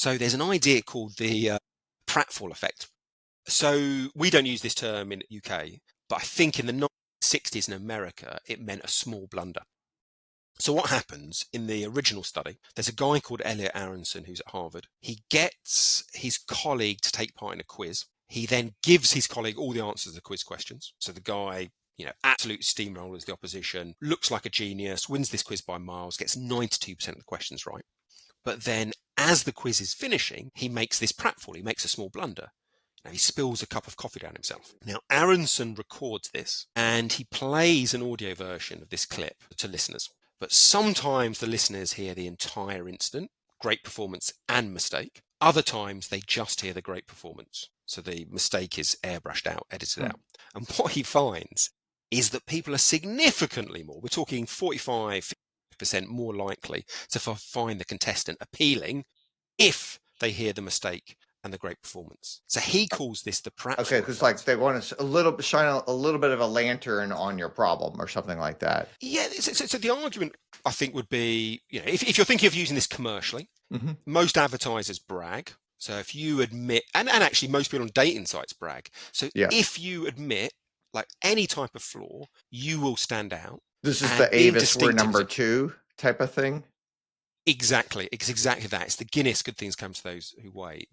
So there's an idea called the pratfall effect. So we don't use this term in the UK, but I think in the 1960s in America, it meant a small blunder. So what happens in the original study, there's a guy called Elliot Aronson who's at Harvard. He gets his colleague to take part in a quiz. He then gives his colleague all the answers to the quiz questions. So the guy, absolute steamrollers the opposition, looks like a genius, wins this quiz by miles, gets 92% of the questions right. But then as the quiz is finishing, he makes this pratfall. He makes a small blunder. Now, he spills a cup of coffee down himself. Now, Aronson records this and he plays an audio version of this clip to listeners. But sometimes the listeners hear the entire incident, great performance and mistake. Other times they just hear the great performance. So the mistake is airbrushed out, edited out. And what he finds is that people are significantly more, we're talking 45% more likely to find the contestant appealing if they hear the mistake and the great performance. So he calls this the pratfall. Okay, because like they want to shine a little bit of a lantern on your problem or something like that. Yeah. So the argument I think would be, if you're thinking of using this commercially, most advertisers brag. So if you admit, and actually most people on dating sites brag. So if you admit like any type of flaw, you will stand out. This is the Avis we're number 2 type of thing. Exactly. It's exactly that. It's the Guinness good things come to those who wait.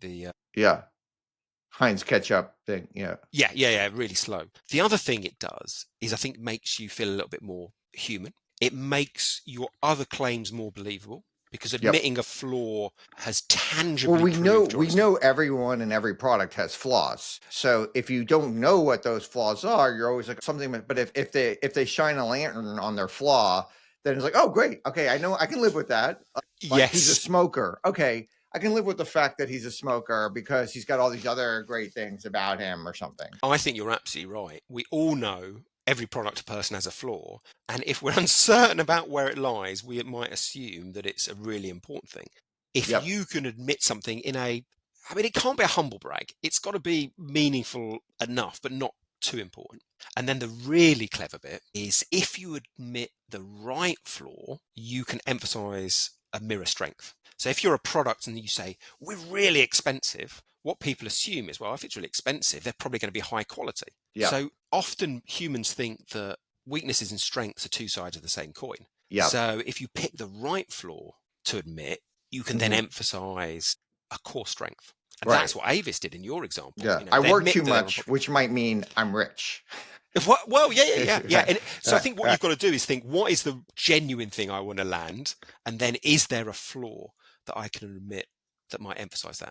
Heinz ketchup thing. Yeah. Really slow. The other thing it does is I think makes you feel a little bit more human. It makes your other claims more believable because admitting a flaw has tangibly proved we know everyone and every product has flaws. So if you don't know what those flaws are, you're always like something. But if they shine a lantern on their flaw, then it's like, oh great, okay, I know I can live with that. Like he's a smoker. Okay, I can live with the fact that he's a smoker because he's got all these other great things about him or something. I think you're absolutely right. We all know every product person has a flaw. And if we're uncertain about where it lies, we might assume that it's a really important thing. If you can admit something it can't be a humble brag. It's got to be meaningful enough, but not too important. And then the really clever bit is if you admit the right flaw, you can emphasize a mirror strength. So if you're a product and you say, we're really expensive, what people assume is, well, if it's really expensive, they're probably going to be high quality. So often humans think that weaknesses and strengths are two sides of the same coin. So if you pick the right flaw to admit, you can then emphasize a core strength. And that's what Avis did in your example. I work too much, which might mean I'm rich. Well, yeah. And so I think what you've got to do is think, what is the genuine thing I want to land? And then is there a flaw that I can admit that might emphasize that?